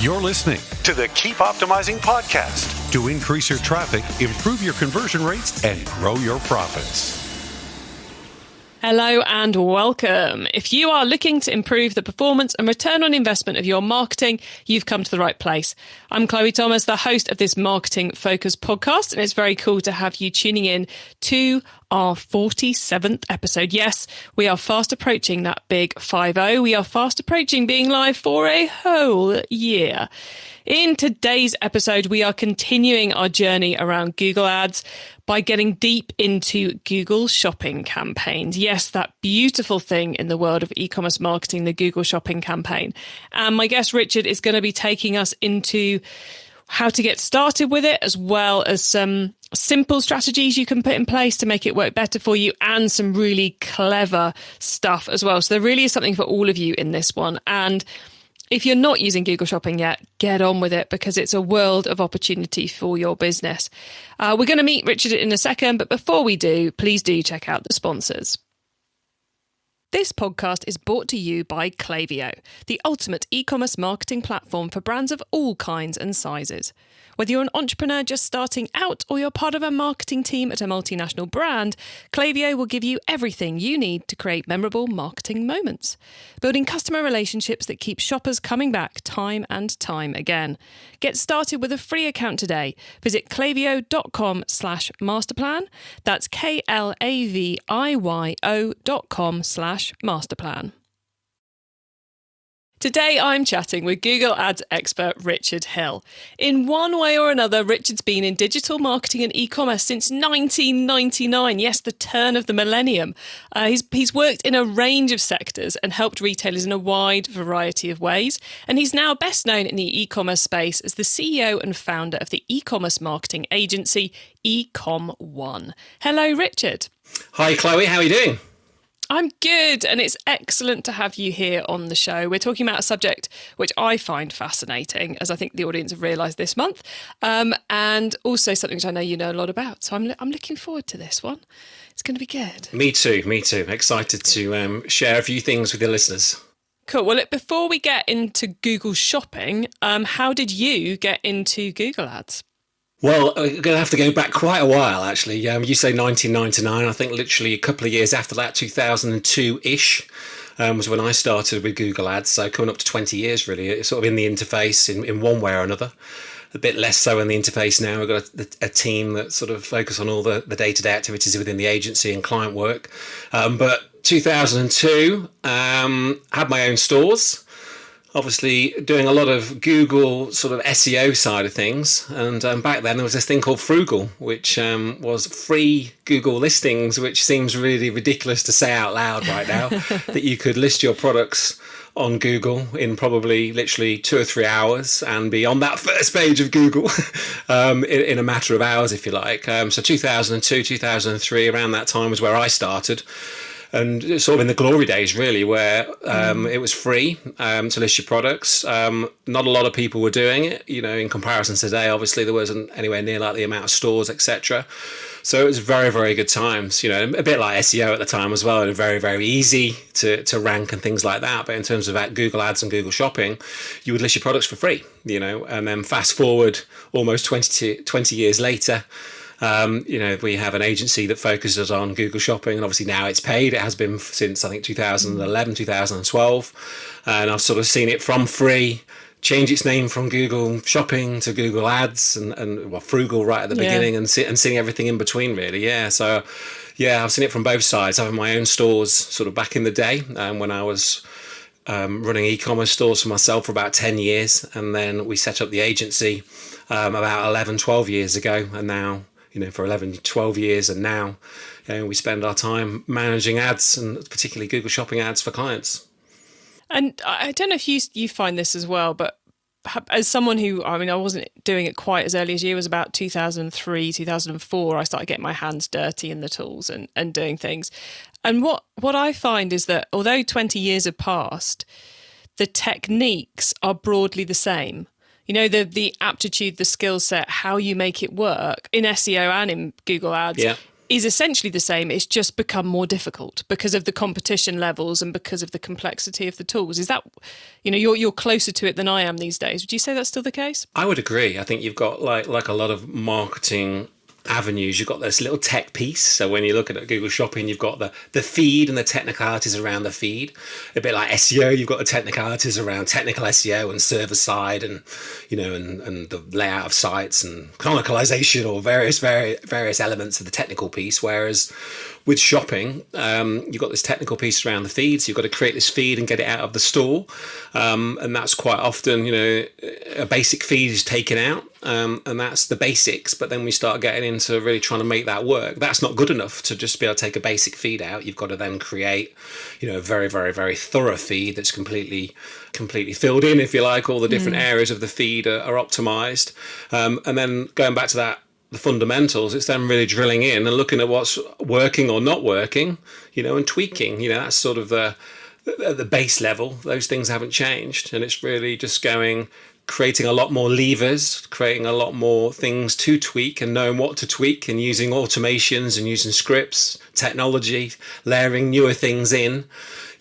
You're listening to the Keep Optimizing podcast to increase your traffic, improve your conversion rates, and grow your profits. Hello and welcome. If you are looking to improve the performance and return on investment of your marketing, you've come to the right place. I'm Chloe Thomas, the host of this marketing focused podcast, and it's very cool to have you tuning in to our 47th episode. Yes, we are fast approaching that big 50. We are fast approaching being live for a whole year. In today's episode, we are continuing our journey around Google Ads by getting deep into Google Shopping campaigns. Yes, that beautiful thing in the world of e-commerce marketing, the Google Shopping campaign. And my guest Richard is going to be taking us into how to get started with it, as well as some simple strategies you can put in place to make it work better for you, and some really clever stuff as well. So there really is something for all of you in this one. And if you're not using Google Shopping yet, get on with it, because it's a world of opportunity for your business. We're going to meet Richard in a second, but before we do, please do check out the sponsors. This podcast is brought to you by Klaviyo, the ultimate e-commerce marketing platform for brands of all kinds and sizes. Whether you're an entrepreneur just starting out or you're part of a marketing team at a multinational brand, Klaviyo will give you everything you need to create memorable marketing moments, building customer relationships that keep shoppers coming back time and time again. Get started with a free account today. Visit klaviyo.com/masterplan. That's KLAVIYO.com/masterplan. Today, I'm chatting with Google Ads expert Richard Hill. In one way or another, Richard's been in digital marketing and e-commerce since 1999. Yes, the turn of the millennium. He's worked in a range of sectors and helped retailers in a wide variety of ways. And he's now best known in the e-commerce space as the CEO and founder of the e-commerce marketing agency, eComOne. Hello, Richard. Hi, Chloe. How are you doing? I'm good, and it's excellent to have you here on the show. We're talking about a subject which I find fascinating, as I think the audience have realised this month, and also something which I know you know a lot about. So I'm looking forward to this one. It's going to be good. Me too. Excited to share a few things with your listeners. Cool. Well, before we get into Google Shopping, how did you get into Google Ads? Well, we're going to have to go back quite a while, actually. You say 1999. I think literally a couple of years after that, 2002-ish, was when I started with Google Ads. So coming up to 20 years, really. It's sort of in the interface in one way or another. A bit less so in the interface now. We've got a team that sort of focus on all the day-to-day activities within the agency and client work. But 2002, had my own stores. Obviously doing a lot of Google sort of SEO side of things. And back then there was this thing called Frugal, which was free Google listings, which seems really ridiculous to say out loud right now, that you could list your products on Google in probably literally 2 or 3 hours and be on that first page of Google in a matter of hours, if you like. So 2002, 2003, around that time was where I started. And sort of in the glory days, really, where it was free to list your products. Not a lot of people were doing it, in comparison to today. Obviously, there wasn't anywhere near like the amount of stores, etc. So it was very, very good times, a bit like SEO at the time as well, and very, very easy to rank and things like that. But in terms of Google Ads and Google Shopping, you would list your products for free, and then fast forward almost 20 years later, we have an agency that focuses on Google Shopping, and obviously now it's paid. It has been since I think 2011, 2012, and I've sort of seen it from free change its name from Google Shopping to Google Ads and Frugal right at the beginning, and seeing everything in between, really. Yeah, so I've seen it from both sides. Having my own stores sort of back in the day when I was running e-commerce stores for myself for about 10 years, and then we set up the agency about 11, 12 years ago, and now for 11, 12 years, and now we spend our time managing ads, and particularly Google Shopping ads for clients. And I don't know if you find this as well, but as someone who, I wasn't doing it quite as early as you. It was about 2003, 2004, I started getting my hands dirty in the tools and doing things. And what I find is that although 20 years have passed, the techniques are broadly the same. The aptitude, the skill set, how you make it work in SEO and in Google Ads is essentially the same. It's just become more difficult because of the competition levels and because of the complexity of the tools. Is that, you're closer to it than I am these days. Would you say that's still the case? I would agree. I think you've got like a lot of marketing avenues. You've got this little tech piece. So when you look at Google Shopping, you've got the feed and the technicalities around the feed. A bit like SEO, you've got the technicalities around technical SEO and server side, and and the layout of sites and canonicalization or various elements of the technical piece. Whereas with shopping, you've got this technical piece around the feed. So you've got to create this feed and get it out of the store, and that's quite often a basic feed is taken out. And that's the basics, but then we start getting into really trying to make that work. That's not good enough to just be able to take a basic feed out. You've got to then create, a very, very, very thorough feed that's completely filled in, if you like. All the different areas of the feed are optimized. And then going back to that, the fundamentals, it's then really drilling in and looking at what's working or not working, and tweaking. That's sort of the base level. Those things haven't changed, and it's really just creating a lot more levers, creating a lot more things to tweak and knowing what to tweak, and using automations and using scripts, technology, layering newer things in,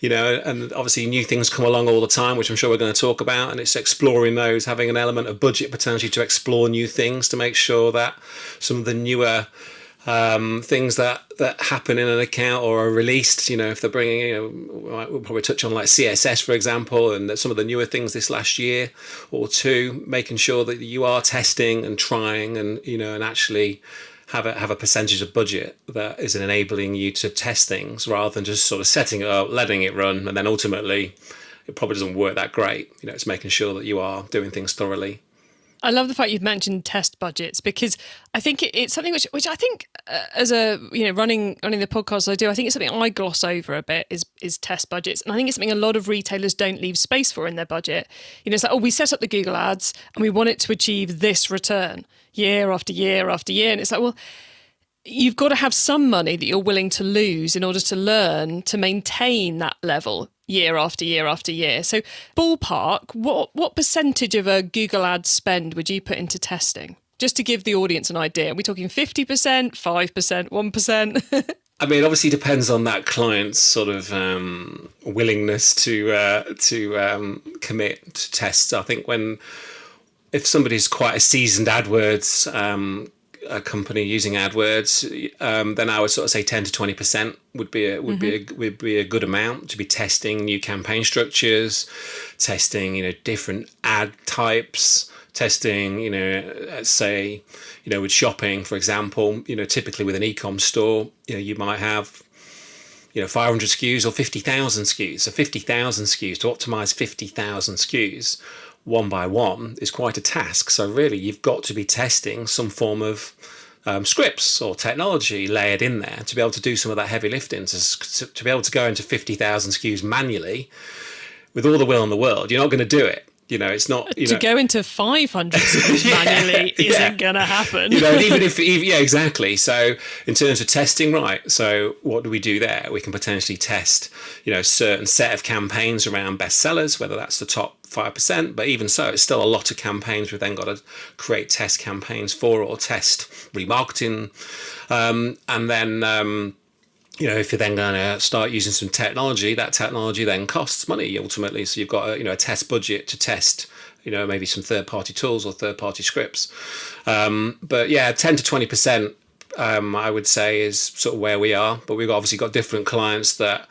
and obviously new things come along all the time, which I'm sure we're going to talk about. And it's exploring those, having an element of budget potentially to explore new things, to make sure that some of the newer things that happen in an account or are released, if they're bringing, we'll probably touch on like CSS, for example, and some of the newer things this last year or two, making sure that you are testing and trying and, and actually have a percentage of budget that is enabling you to test things rather than just sort of setting it up, letting it run, and then ultimately it probably doesn't work that great. It's making sure that you are doing things thoroughly. I love the fact you've mentioned test budgets, because I think it's something which I think as a running the podcast I do, I think it's something I gloss over a bit is test budgets, and I think it's something a lot of retailers don't leave space for in their budget. It's like, we set up the Google ads and we want it to achieve this return year after year after year, and it's like, well, you've got to have some money that you're willing to lose in order to learn to maintain that level year after year after year. So ballpark, what percentage of a Google ad spend would you put into testing? Just to give the audience an idea. Are we talking 50%, 5%, 1%? I mean, obviously depends on that client's sort of willingness to commit to tests. I think if somebody's quite a seasoned AdWords a company using AdWords, then I would sort of say 10 to 20% would be a good amount to be testing new campaign structures, testing different ad types, testing let's say with shopping, for example, typically with an e-com store, you might have 500 SKUs or 50,000 SKUs. So 50,000 SKUs, to optimize 50,000 SKUs one by one is quite a task. So really, you've got to be testing some form of scripts or technology layered in there to be able to do some of that heavy lifting, to be able to go into 50,000 SKUs manually with all the will in the world. You're not going to do it. It's not to go into 500 manually isn't going to happen. Even if exactly. So in terms of testing, right? So what do we do there? We can potentially test, a certain set of campaigns around bestsellers, whether that's the top 5%, but even so, it's still a lot of campaigns we've then got to create test campaigns for, or test remarketing, and then. If you're then going to start using some technology, that technology then costs money ultimately. So you've got a test budget to test, maybe some third-party tools or third-party scripts. But yeah, 10 to 20%, I would say, is sort of where we are. But we've obviously got different clients that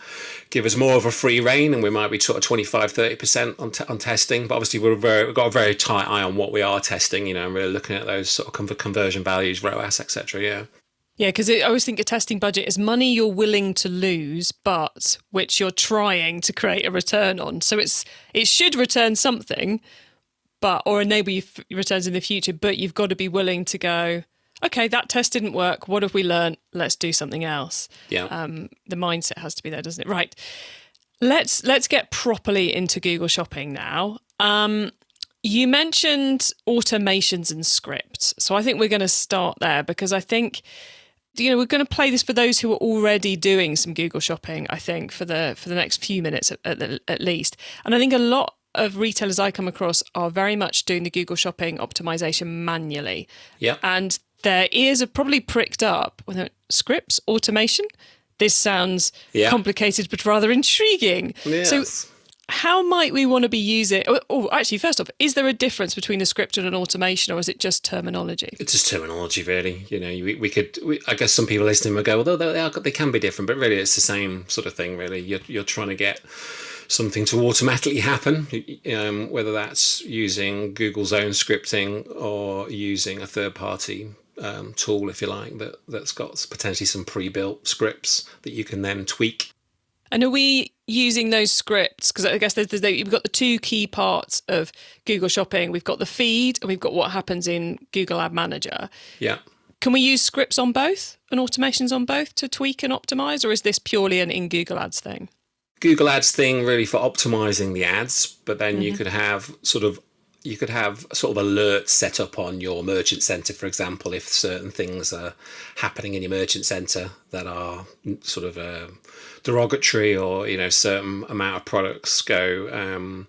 give us more of a free rein, and we might be sort of 25, 30% on testing. But obviously we've got a very tight eye on what we are testing, and really looking at those sort of conversion values, ROAS, etc. Yeah. Yeah, because I always think a testing budget is money you're willing to lose, but which you're trying to create a return on. So it should return something, or enable you returns in the future. But you've got to be willing to go, okay, that test didn't work. What have we learned? Let's do something else. Yeah. The mindset has to be there, doesn't it? Right. Let's get properly into Google Shopping now. You mentioned automations and scripts, so I think we're going to start there, because I think. We're going to play this for those who are already doing some Google Shopping, I think, for the next few minutes at least. And I think a lot of retailers I come across are very much doing the Google Shopping optimization manually. Yeah. And their ears are probably pricked up. Scripts, automation. This sounds complicated but rather intriguing. Yes. So how might we want to be using... actually, first off, is there a difference between a script and an automation, or is it just terminology? It's just terminology, really. I guess some people listening will go, well, they can be different, but really it's the same sort of thing, really. You're trying to get something to automatically happen, whether that's using Google's own scripting or using a third-party tool, if you like, that's got potentially some pre-built scripts that you can then tweak. And are we using those scripts? Because I guess we've got the two key parts of Google Shopping. We've got the feed and we've got what happens in Google Ad Manager. Yeah. Can we use scripts on both and automations on both to tweak and optimize, or is this purely an in Google Ads thing? Google Ads thing really for optimizing the ads, but then you could have sort of alerts set up on your merchant center, for example, if certain things are happening in your merchant center that are sort of derogatory, or certain amount of products go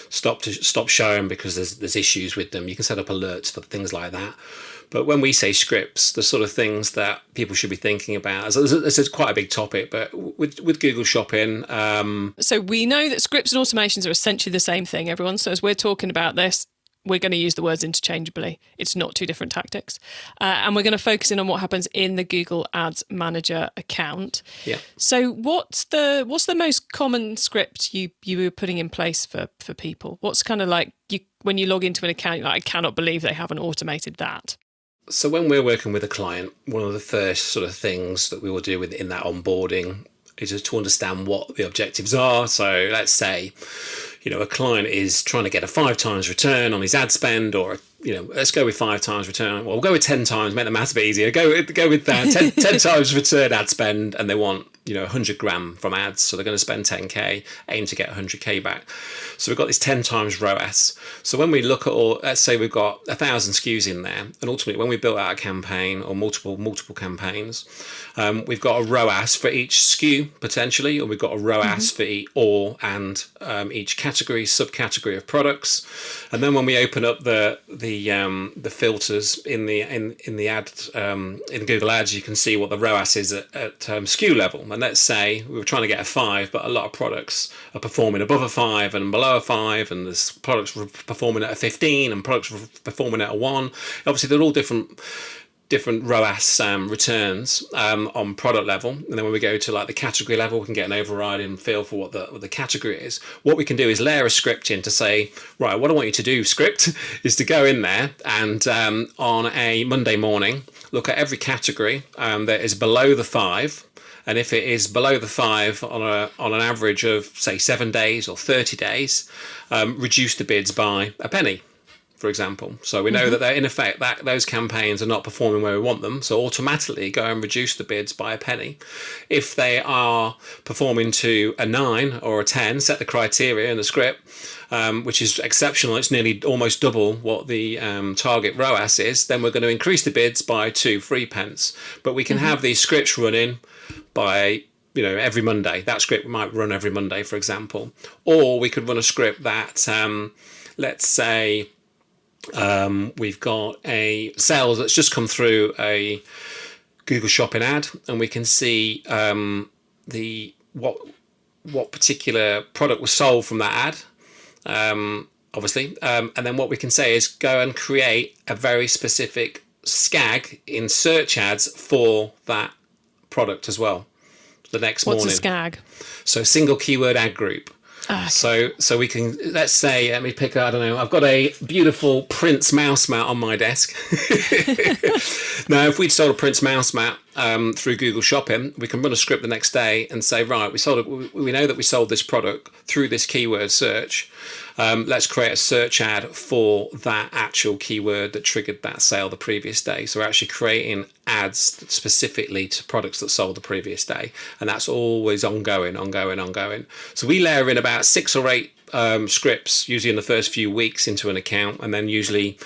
stop showing because there's issues with them. You can set up alerts for things like that. But when we say scripts, the sort of things that people should be thinking about, this is quite a big topic, but with Google Shopping... So we know that scripts and automations are essentially the same thing, everyone. So as we're talking about this, we're going to use the words interchangeably. It's not two different tactics. And we're going to focus in on what happens in the Google Ads Manager account. Yeah. So what's the most common script you were putting in place for people? What's kind of like, when you log into an account, you're like, I cannot believe they haven't automated that. So when we're working with a client, one of the first sort of things that we will do in that onboarding is just to understand what the objectives are. So let's say, a client is trying to get a 5 times return on his ad spend, or, let's go with 5 times return. Well, we'll go with 10 times, make the maths a bit easier. Go with that, 10 times return ad spend, and they want, 100 grand from ads. So they're going to spend 10K, aim to get 100K back. So we've got this 10 times ROAS. So when we look at let's say we've got 1,000 SKUs in there, and ultimately when we built out a campaign or multiple campaigns, we've got a ROAS for each SKU potentially, or we've got a ROAS for each category, subcategory of products. And then when we open up the filters in the ad in Google Ads, you can see what the ROAS is at SKU level. And let's say we were trying to get a 5, but a lot of products are performing above a 5 and below a 5, and there's products performing at a 15 and products performing at a 1. Obviously, they're all different ROAS returns on product level. And then when we go to like the category level, we can get an overriding feel for what the category is. What we can do is layer a script in to say, right, what I want you to do, script, is to go in there and on a Monday morning, look at every category that is below the 5. And if it is below the 5 on an average of, say, 7 days or 30 days, reduce the bids by a penny, for example. So we know that they're, in effect, that those campaigns are not performing where we want them. So automatically go and reduce the bids by a penny. If they are performing to a 9 or a 10, set the criteria in the script, which is exceptional. It's nearly almost double what the target ROAS is. Then we're going to increase the bids by 2-3 pence. But we can have these scripts running by every Monday. That script might run every Monday, for example. Or we could run a script that, let's say, we've got a sales that's just come through a Google Shopping ad, and we can see what particular product was sold from that ad, obviously. And then what we can say is go and create a very specific SCAG in search ads for that product as well the next morning. What's a SCAG? So single keyword ad group. So we can, let's say, let me pick, I don't know, I've got a beautiful Prince mouse mat on my desk. Now, if we'd sold a Prince mouse mat through Google Shopping, we can run a script the next day and say, right, we know that we sold this product through this keyword search. Let's create a search ad for that actual keyword that triggered that sale the previous day. So we're actually creating ads specifically to products that sold the previous day. And that's always ongoing. So we layer in about 6 or 8 scripts, usually in the first few weeks into an account. And then usually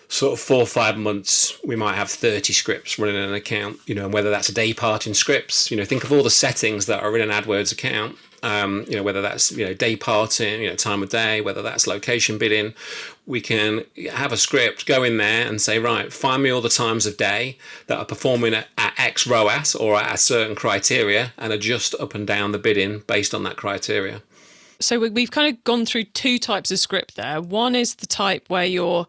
sort of 4 or 5 months, we might have 30 scripts running in an account, and whether that's a day part in scripts, think of all the settings that are in an AdWords account. whether that's, day parting, time of day, whether that's location bidding. We can have a script, go in there and say, right, find me all the times of day that are performing at X ROAS or at a certain criteria, and adjust up and down the bidding based on that criteria. So we've kind of gone through two types of script there. One is the type where you're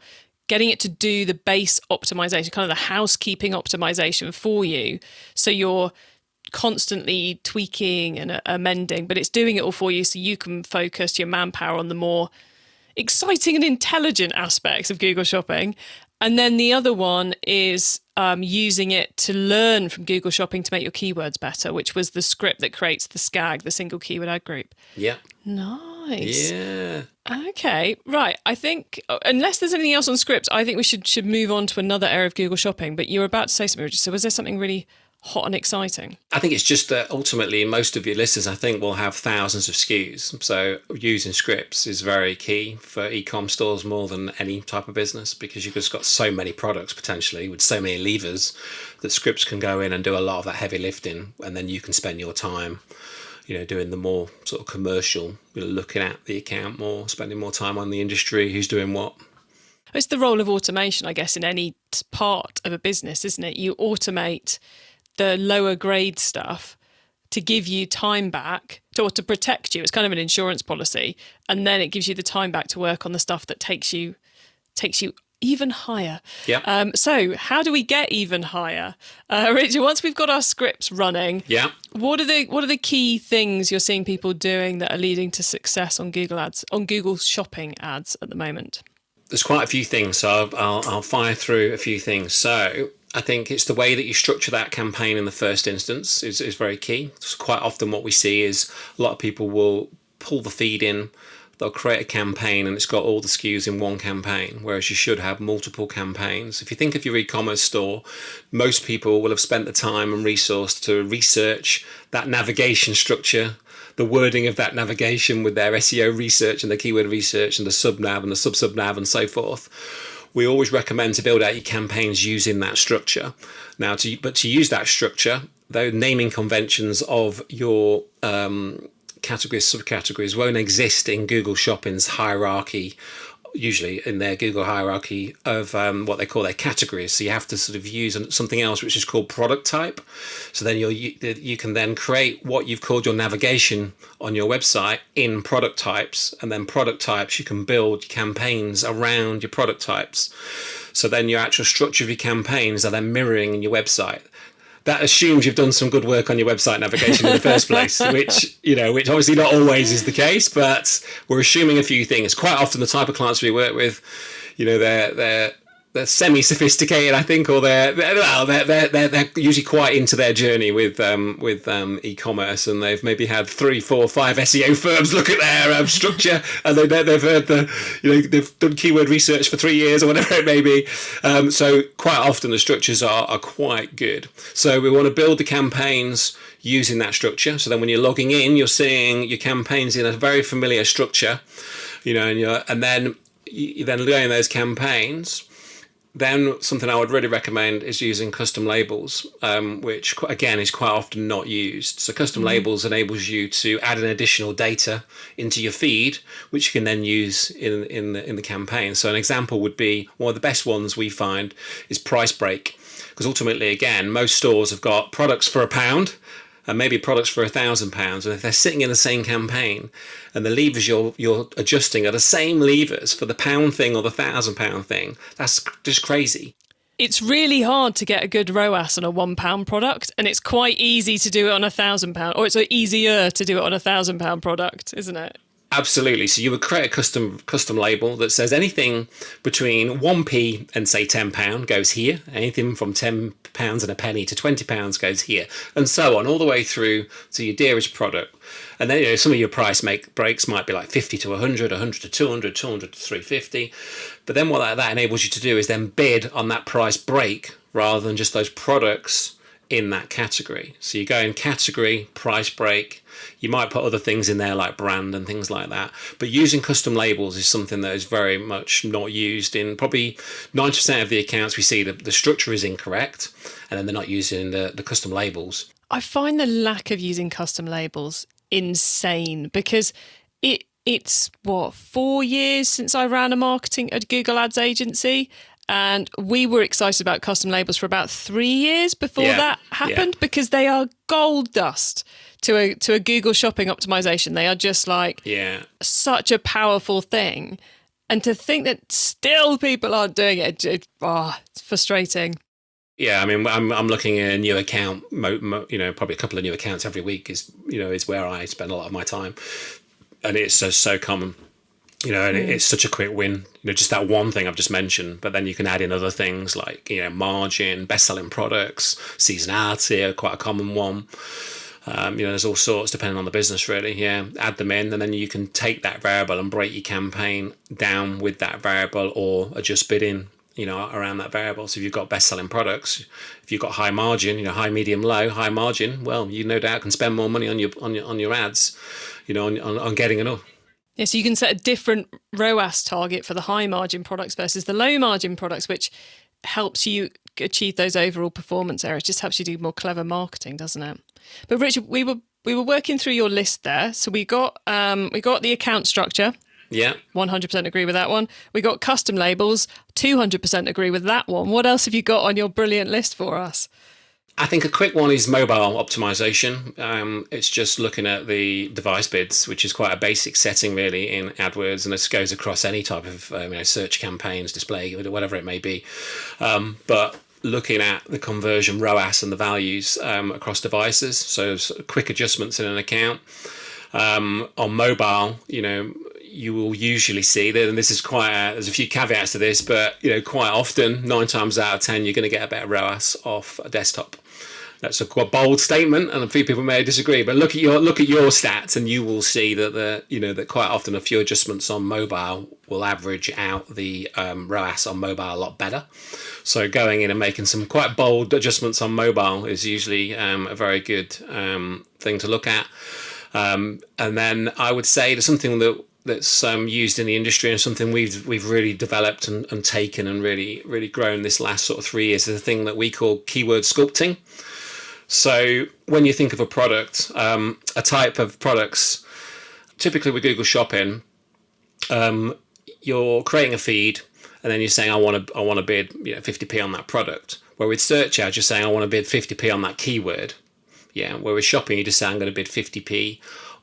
getting it to do the base optimization, kind of the housekeeping optimization for you. So you're constantly tweaking and amending, but it's doing it all for you so you can focus your manpower on the more exciting and intelligent aspects of Google Shopping. And then the other one is using it to learn from Google Shopping to make your keywords better, which was the script that creates the SKAG, the single keyword ad group. Yeah. Nice. Yeah. Okay, right. I think, unless there's anything else on scripts, I think we should move on to another area of Google Shopping. But you were about to say something, Richard. So was there something really hot and exciting? I think it's just that ultimately most of your listers, I think, will have thousands of SKUs. So using scripts is very key for e-com stores more than any type of business, because you've just got so many products potentially with so many levers that scripts can go in and do a lot of that heavy lifting. And then you can spend your time, doing the more sort of commercial, looking at the account more, spending more time on the industry, who's doing what. It's the role of automation, I guess, in any part of a business, isn't it? You automate the lower grade stuff to give you time back or to protect you. It's kind of an insurance policy. And then it gives you the time back to work on the stuff that takes you even higher. Yeah. So how do we get even higher? Richard, once we've got our scripts running, what are the key things you're seeing people doing that are leading to success on Google ads, on Google Shopping ads at the moment? There's quite a few things, so I'll fire through a few things. So I think it's the way that you structure that campaign in the first instance is very key. So quite often what we see is a lot of people will pull the feed in, they'll create a campaign and it's got all the SKUs in one campaign, whereas you should have multiple campaigns. If you think of your e-commerce store, most people will have spent the time and resource to research that navigation structure, the wording of that navigation with their SEO research and the keyword research and the sub-nav and the sub-sub-nav and so forth. We always recommend to build out your campaigns using that structure. Now, to use that structure, the naming conventions of your categories, subcategories won't exist in Google Shopping's hierarchy, usually in their Google hierarchy of what they call their categories. So you have to sort of use something else which is called product type. So then you can then create what you've called your navigation on your website in product types, and then product types you can build campaigns around your product types. So then your actual structure of your campaigns are then mirroring in your website. That assumes you've done some good work on your website navigation in the first place, which obviously not always is the case, but we're assuming a few things. Quite often the type of clients we work with, they're semi-sophisticated, I think, or they're usually quite into their journey with e-commerce, and they've maybe had 3, 4, 5 SEO firms look at their structure, and they've heard they've done keyword research for 3 years or whatever it may be. So quite often the structures are quite good. So we want to build the campaigns using that structure. So then when you're logging in, you're seeing your campaigns in a very familiar structure, and then going those campaigns. Then something I would really recommend is using custom labels, which again is quite often not used. So custom labels enables you to add an additional data into your feed, which you can then use in the campaign. So an example would be, one of the best ones we find is price break, because ultimately, again, most stores have got products for £1 and maybe products for £1,000, and if they're sitting in the same campaign and the levers you're adjusting are the same levers for the £1 thing or the £1,000 thing, that's just crazy. It's really hard to get a good ROAS on a £1 product, and it's quite easy to do it on a £1,000, or it's easier to do it on a £1,000 product, isn't it? Absolutely. So you would create a custom label that says anything between 1p and say £10 goes here. Anything from £10 and a penny to £20 goes here, and so on, all the way through to your dearest product. And then some of your price breaks might be like 50 to 100, 100 to 200, 200 to 350. But then what that enables you to do is then bid on that price break rather than just those products in that category. So you go in category, price break. You might put other things in there like brand and things like that. But using custom labels is something that is very much not used in probably 90% of the accounts we see. The structure is incorrect, and then they're not using the custom labels. I find the lack of using custom labels insane because it's 4 years since I ran a Google Ads agency. And we were excited about custom labels for about 3 years before that happened because they are gold dust to a Google shopping optimization. They are just like such a powerful thing. And to think that still people aren't doing it, it's frustrating. Yeah, I mean, I'm looking at a new account, probably a couple of new accounts every week is where I spend a lot of my time. And it's so common. And it's such a quick win, just that one thing I've just mentioned, but then you can add in other things like, margin, best-selling products, seasonality, are quite a common one. There's all sorts depending on the business, really. Yeah, add them in, and then you can take that variable and break your campaign down with that variable or adjust bidding, around that variable. So if you've got best-selling products, if you've got high margin, high, medium, low, high margin, well, you no doubt can spend more money on your ads, on getting enough. Yeah, so you can set a different ROAS target for the high margin products versus the low margin products, which helps you achieve those overall performance areas. Just helps you do more clever marketing, doesn't it? But Richard, we were working through your list there. So we got the account structure. Yeah. 100% agree with that one. We got custom labels. 200% agree with that one. What else have you got on your brilliant list for us? I think a quick one is mobile optimization. It's just looking at the device bids, which is quite a basic setting really in AdWords, and this goes across any type of search campaigns, display, whatever it may be. But looking at the conversion ROAS and the values across devices, so quick adjustments in an account. On mobile, you will usually see that, and this is there's a few caveats to this, but quite often, 9 times out of 10, you're going to get a better ROAS off a desktop. That's a quite bold statement, and a few people may disagree. But look at your stats, and you will see that that quite often a few adjustments on mobile will average out the ROAS on mobile a lot better. So going in and making some quite bold adjustments on mobile is usually a very good thing to look at. And then I would say there's something that's used in the industry and something we've really developed and taken and really grown this last sort of 3 years is a thing that we call keyword sculpting. So when you think of a product, a type of products, typically with Google Shopping, you're creating a feed and then you're saying, I want to bid 50p on that product. Where with search ads, you're saying, I want to bid 50p on that keyword. Yeah. Where with shopping, you just say, I'm going to bid 50p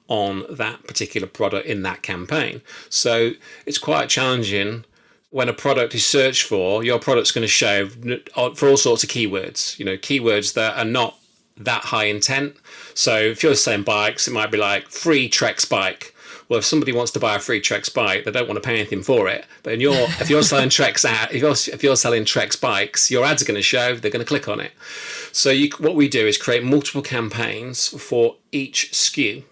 on that particular product in that campaign. So it's quite challenging when a product is searched for. Your product's going to show for all sorts of keywords, keywords that are not that high intent. So if you're selling bikes, it might be like free Trex bike. Well, if somebody wants to buy a free Trex bike, they don't want to pay anything for it. But if you're selling Trex if you're selling Trex bikes, your ads are going to show. They're going to click on it. So what we do is create multiple campaigns for each SKU.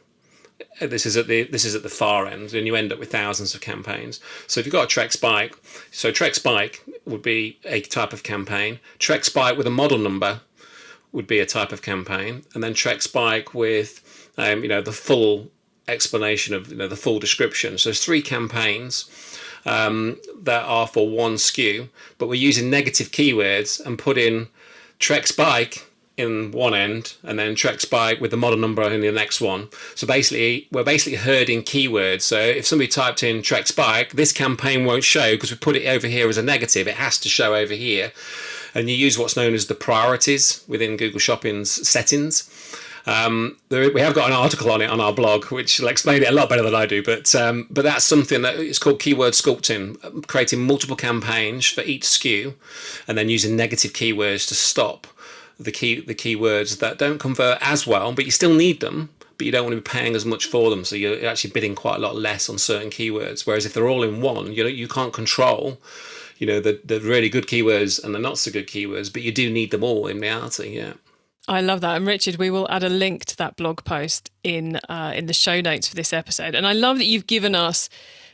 This is at the far end, and you end up with thousands of campaigns. So if you've got a Trex bike, so Trex bike would be a type of campaign. Trex bike with a model number would be a type of campaign, and then Trex bike with the full explanation of the full description. So there's 3 campaigns that are for one SKU, but we're using negative keywords and put in Trex bike in one end and then Trex bike with the model number in the next one. So basically we're herding keywords. So if somebody typed in Trex bike, this campaign won't show because we put it over here as a negative. It has to show over here. And you use what's known as the priorities within Google Shopping's settings. We have got an article on it on our blog, which will explain it a lot better than I do. But that's something that it's called keyword sculpting, creating multiple campaigns for each SKU, and then using negative keywords to stop the keywords that don't convert as well, but you still need them, but you don't want to be paying as much for them. So you're actually bidding quite a lot less on certain keywords. Whereas if they're all in one, you can't control the really good keywords and the not so good keywords, but you do need them all in reality. Yeah. I love that. And Richard, we will add a link to that blog post in the show notes for this episode. And I love that you've given us,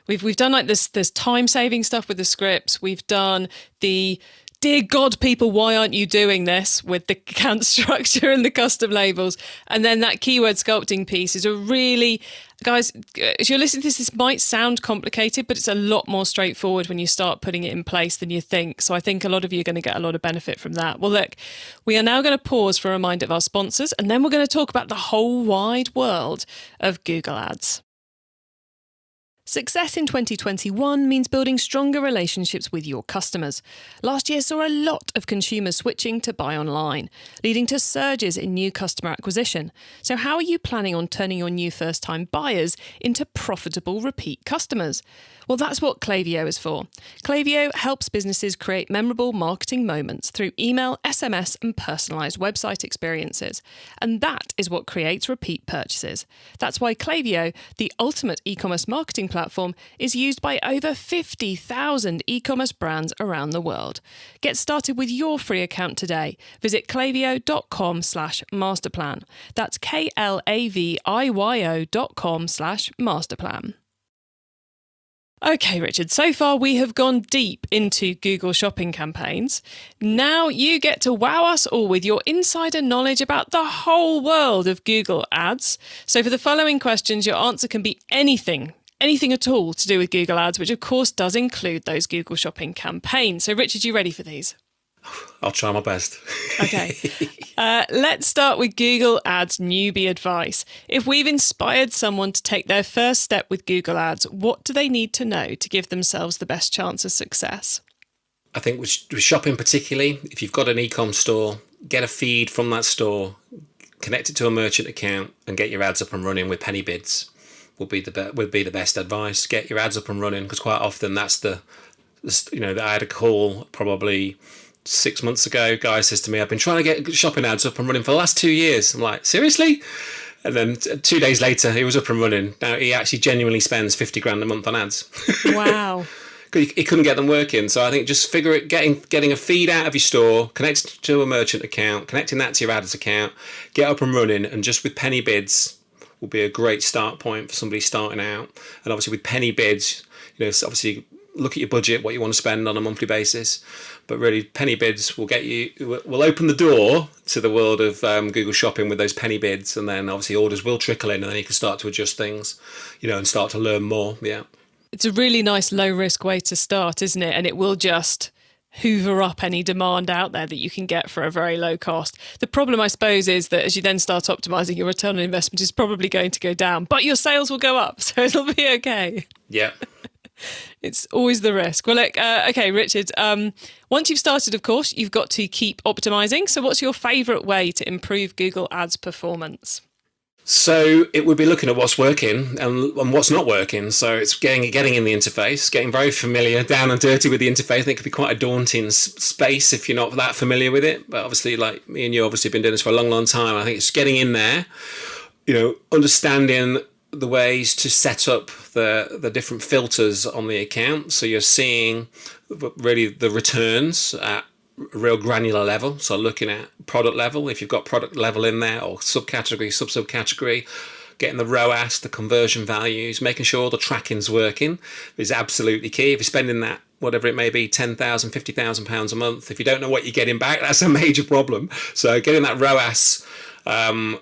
we've done like this, there's time saving stuff with the scripts. We've done the dear God, people, why aren't you doing this with the account structure and the custom labels? And then that keyword sculpting piece is a really, guys, as you're listening to this might sound complicated, but it's a lot more straightforward when you start putting it in place than you think. So I think a lot of you are going to get a lot of benefit from that. Well, look, we are now going to pause for a reminder of our sponsors, and then we're going to talk about the whole wide world of Google Ads. Success in 2021 means building stronger relationships with your customers. Last year saw a lot of consumers switching to buy online, leading to surges in new customer acquisition. So how are you planning on turning your new first-time buyers into profitable repeat customers? Well, that's what Klaviyo is for. Klaviyo helps businesses create memorable marketing moments through email, SMS, and personalised website experiences. And that is what creates repeat purchases. That's why Klaviyo, the ultimate e-commerce marketing platform, is used by over 50,000 e-commerce brands around the world. Get started with your free account today. Visit klaviyo.com/masterplan. That's klaviyo.com/masterplan. Okay, Richard, so far we have gone deep into Google shopping campaigns. Now you get to wow us all with your insider knowledge about the whole world of Google Ads. So for the following questions, your answer can be anything at all to do with Google Ads, which of course does include those Google shopping campaigns. So Richard, you ready for these? I'll try my best. Okay. Let's start with Google Ads newbie advice. If we've inspired someone to take their first step with Google Ads, what do they need to know to give themselves the best chance of success? I think with shopping particularly, if you've got an e-com store, get a feed from that store, connect it to a merchant account and get your ads up and running with penny bids would be the best advice. Get your ads up and running, because quite often that's I had a call probably 6 months ago. Guy says to me, I've been trying to get shopping ads up and running for the last 2 years. I'm like, seriously? And then 2 days later, he was up and running. Now he actually genuinely spends 50 grand a month on ads. Wow. He couldn't get them working. So I think just getting a feed out of your store, connect it to a merchant account, connecting that to your ads account, get up and running, and just with penny bids will be a great start point for somebody starting out. And obviously with penny bids, obviously look at your budget, what you want to spend on a monthly basis. But really, penny bids will open the door to the world of Google Shopping with those penny bids, and then obviously orders will trickle in, and then you can start to adjust things, and start to learn more. Yeah, it's a really nice low risk way to start, isn't it? And it will just hoover up any demand out there that you can get for a very low cost. The problem, I suppose, is that as you then start optimizing, your return on investment is probably going to go down, but your sales will go up, so it'll be okay. Yeah. It's always the risk. Well, okay, Richard, once you've started, of course, you've got to keep optimizing. So what's your favourite way to improve Google Ads performance? So it would be looking at what's working and what's not working. So it's getting in the interface, getting very familiar, down and dirty with the interface. I think it could be quite a daunting space if you're not that familiar with it. But obviously, like me and you, obviously been doing this for a long, long time. I think it's getting in there, understanding the ways to set up the different filters on the account, so you're seeing really the returns at a real granular level. So looking at product level, if you've got product level in there, or subcategory, subcategory, getting the ROAS, the conversion values, making sure all the tracking's working is absolutely key. If you're spending that, whatever it may be, £10,000, £50,000 a month, if you don't know what you're getting back, that's a major problem. So getting that ROAS,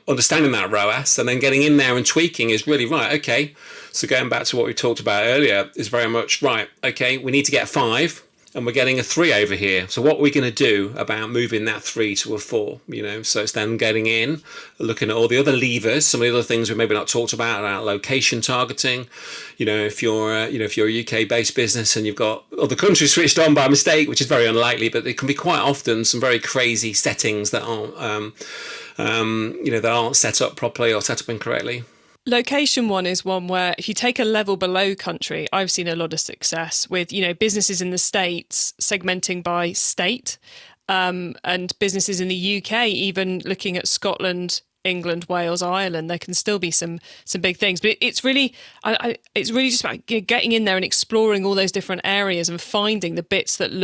understanding that ROAS, and then getting in there and tweaking is really right. Okay, so going back to what we talked about earlier is very much right. Okay, we need to get a 5 and we're getting a 3 over here. So what are we going to do about moving that 3 to a 4? So it's then getting in, looking at all the other levers, some of the other things we maybe not talked about location targeting. If you're a UK based business and you've got other countries switched on by mistake, which is very unlikely, but it can be quite often some very crazy settings that aren't that aren't set up properly or set up incorrectly. Location one is one where if you take a level below country, I've seen a lot of success with, businesses in the States segmenting by state, and businesses in the UK even looking at Scotland, England, Wales, Ireland. There can still be some big things, but it's really just about getting in there and exploring all those different areas and finding the bits that you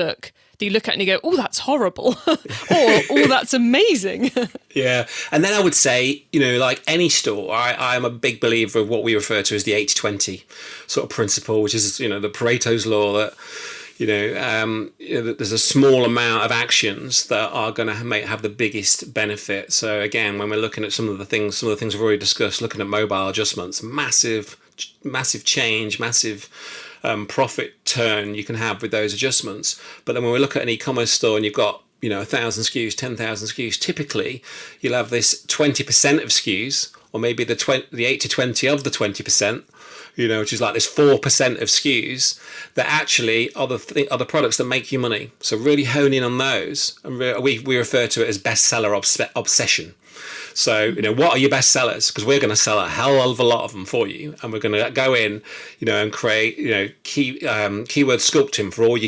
look at and you go, oh, that's horrible, or oh, that's amazing. Yeah. And then I would say, like any store, I'm a big believer of what we refer to as the 80-20 sort of principle, which is, the Pareto's law that, there's a small amount of actions that are going to have the biggest benefit. So again, when we're looking at some of the things we've already discussed, looking at mobile adjustments, massive change, massive profit turn you can have with those adjustments. But then when we look at an e-commerce store and you've got 1,000 SKUs, 10,000 SKUs, typically you'll have this 20% of SKUs, or maybe the 8 to 20 of the 20%, which is like this 4% of SKUs that actually are the products that make you money. So really hone in on those. And we refer to it as bestseller obsession. So, what are your best sellers? Because we're going to sell a hell of a lot of them for you. And we're going to go in, and create, keyword sculpting for all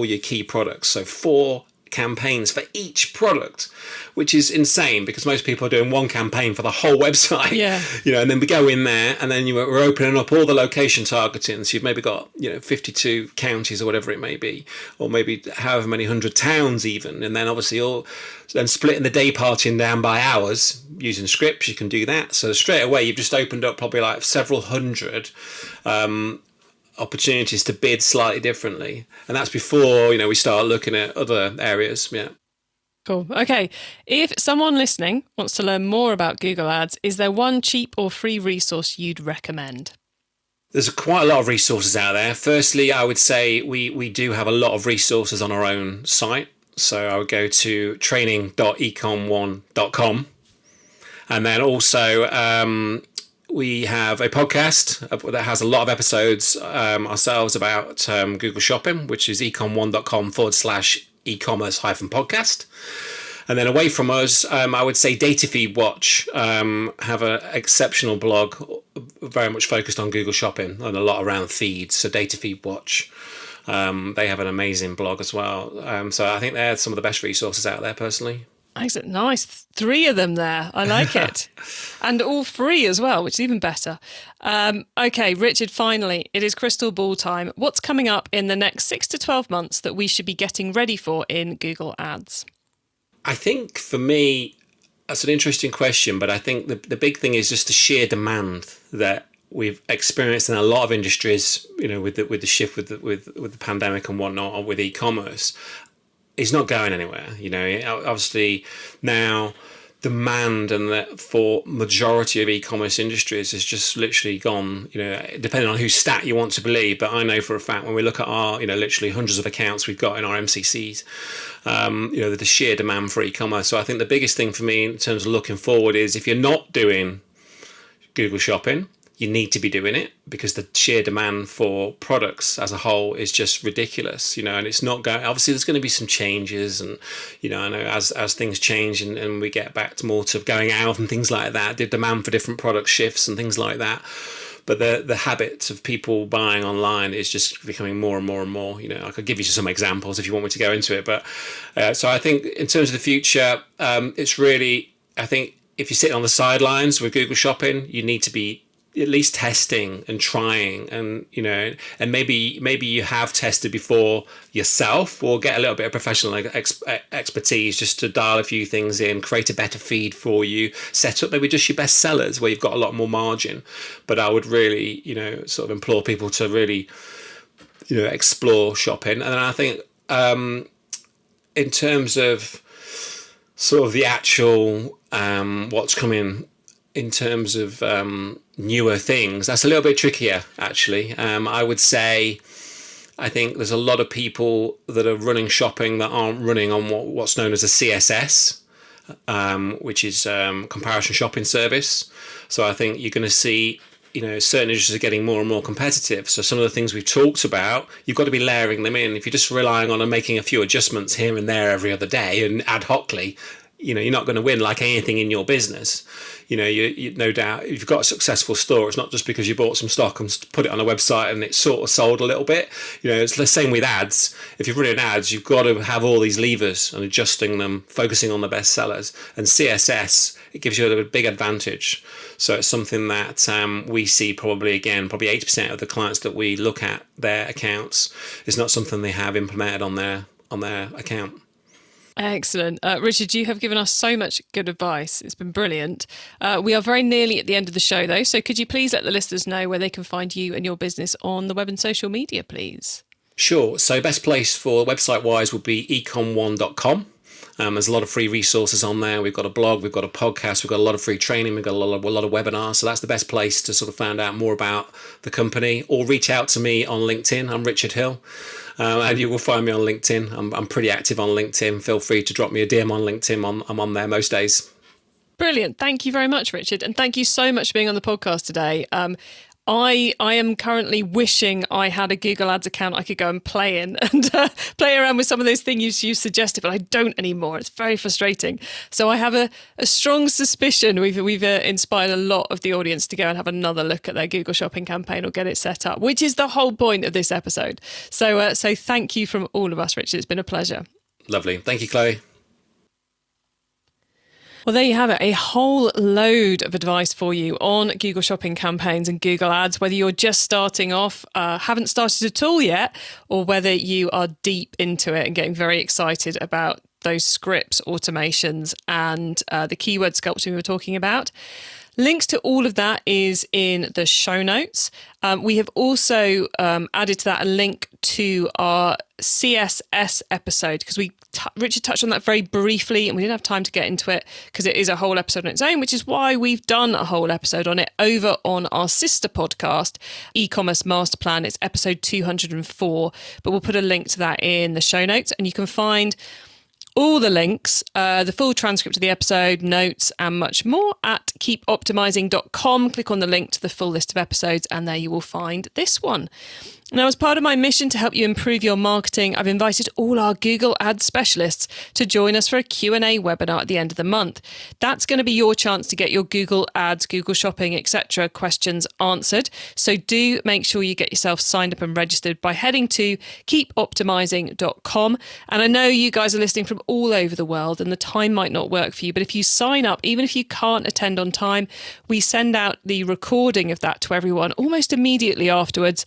your key products. So 4 campaigns for each product, which is insane because most people are doing one campaign for the whole website. Yeah. And then we go in there and then we're opening up all the location targeting. So you've maybe got 52 counties or whatever it may be, or maybe however many 100 towns even, and then obviously then splitting the day parting down by hours using scripts. You can do that. So straight away you've just opened up probably like several hundred opportunities to bid slightly differently, and that's before we start looking at other areas. Cool. Okay, if someone listening wants to learn more about Google Ads, is there one cheap or free resource you'd recommend? There's quite a lot of resources out there. Firstly, I would say we do have a lot of resources on our own site. So I would go to training.ecomone.com, and then also we have a podcast that has a lot of episodes ourselves about Google Shopping, which is ecomone.com/ecommerce-podcast. And then away from us, I would say Data Feed Watch have an exceptional blog, very much focused on Google Shopping and a lot around feeds. So Data Feed Watch, they have an amazing blog as well. So I think they're some of the best resources out there, personally. Excellent. Nice. 3 of them there. I like it. And all free as well, which is even better. Okay, Richard, finally, it is crystal ball time. What's coming up in the next 6 to 12 months that we should be getting ready for in Google Ads? I think for me, that's an interesting question, but I think the big thing is just the sheer demand that we've experienced in a lot of industries, with the shift with the pandemic and whatnot, or with e-commerce. It's not going anywhere. Obviously now demand for majority of e-commerce industries has just literally gone, depending on whose stat you want to believe. But I know for a fact when we look at our, literally hundreds of accounts we've got in our MCCs, the sheer demand for e-commerce. So I think the biggest thing for me in terms of looking forward is if you're not doing Google Shopping, you need to be doing it, because the sheer demand for products as a whole is just ridiculous, and it's not going. Obviously, there's going to be some changes, and I know as things change and we get back to more to going out and things like that, the demand for different product shifts and things like that. But the habits of people buying online is just becoming more and more and more. I could give you some examples if you want me to go into it, but so I think in terms of the future, it's really, I think if you're sitting on the sidelines with Google Shopping, you need to be at least testing and trying, and and maybe you have tested before yourself, or get a little bit of professional expertise just to dial a few things in, create a better feed for you, set up maybe just your best sellers where you've got a lot more margin. But I would really sort of implore people to really explore shopping. And then I think in terms of sort of the actual what's coming in terms of newer things, that's a little bit trickier, actually. I would say, I think there's a lot of people that are running shopping that aren't running on what's known as a CSS, which is comparison shopping service. So I think you're going to see, certain industries are getting more and more competitive. So some of the things we've talked about, you've got to be layering them in. If you're just relying on and making a few adjustments here and there every other day and ad hocly, you're not going to win like anything in your business. You no doubt, if you've got a successful store, it's not just because you bought some stock and put it on a website and it sort of sold a little bit. It's the same with ads. If you're running ads, you've got to have all these levers and adjusting them, focusing on the best sellers. And CSS, it gives you a big advantage. So it's something that we see probably 80% of the clients that we look at, their accounts, is not something they have implemented on their account. Excellent. Richard, you have given us so much good advice. It's been brilliant. We are very nearly at the end of the show, though. So could you please let the listeners know where they can find you and your business on the web and social media, please? Sure. So best place for website-wise would be eComOne.com. There's a lot of free resources on there. We've got a blog, we've got a podcast, we've got a lot of free training, we've got a lot of webinars. So that's the best place to sort of find out more about the company, or reach out to me on LinkedIn. I'm Richard Hill, and you will find me on LinkedIn. I'm pretty active on LinkedIn. Feel free to drop me a DM on LinkedIn. I'm on there most days. Brilliant. Thank you very much, Richard. And thank you so much for being on the podcast today. I am currently wishing I had a Google Ads account I could go and play in and play around with some of those things you suggested, but I don't anymore. It's very frustrating. So I have a strong suspicion we've inspired a lot of the audience to go and have another look at their Google Shopping campaign or get it set up, which is the whole point of this episode. So thank you from all of us, Richard. It's been a pleasure. Lovely. Thank you, Chloe. Well, there you have it, a whole load of advice for you on Google Shopping campaigns and Google Ads, whether you're just starting off, haven't started at all yet, or whether you are deep into it and getting very excited about those scripts, automations, and the keyword sculpting we were talking about. Links to all of that is in the show notes. We have also added to that a link to our CSS episode, because Richard touched on that very briefly and we didn't have time to get into it because it is a whole episode on its own, which is why we've done a whole episode on it over on our sister podcast, eCommerce Master Plan. It's episode 204, but we'll put a link to that in the show notes, and you can find all the links, the full transcript of the episode, notes, and much more at keepoptimising.com. Click on the link to the full list of episodes, and there you will find this one. Now, as part of my mission to help you improve your marketing, I've invited all our Google Ads specialists to join us for a Q&A webinar at the end of the month. That's going to be your chance to get your Google Ads, Google Shopping, etc. questions answered. So do make sure you get yourself signed up and registered by heading to keepoptimising.com. And I know you guys are listening from all over the world and the time might not work for you, but if you sign up, even if you can't attend on time, we send out the recording of that to everyone almost immediately afterwards.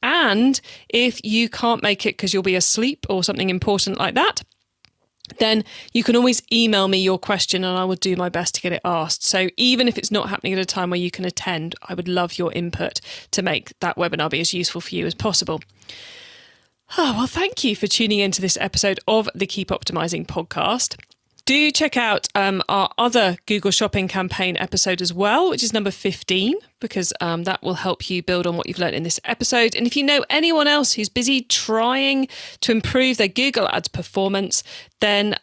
And if you can't make it because you'll be asleep or something important like that, then you can always email me your question and I will do my best to get it asked. So even if it's not happening at a time where you can attend, I would love your input to make that webinar be as useful for you as possible. Oh, well, thank you for tuning into this episode of the Keep Optimising podcast. Do check out our other Google Shopping campaign episode as well, which is number 15, because that will help you build on what you've learned in this episode. And if you know anyone else who's busy trying to improve their Google Ads performance, then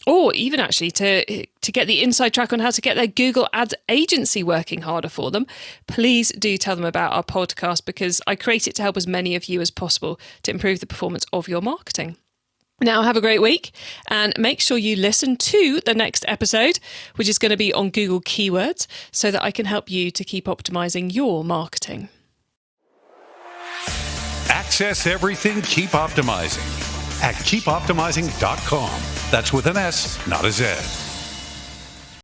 or even actually to get the inside track on how to get their Google Ads agency working harder for them, please do tell them about our podcast, because I create it to help as many of you as possible to improve the performance of your marketing. Now, have a great week and make sure you listen to the next episode, which is going to be on Google Keywords, so that I can help you to keep optimizing your marketing. Access everything Keep Optimizing at keepoptimising.com. That's with an S, not a Z.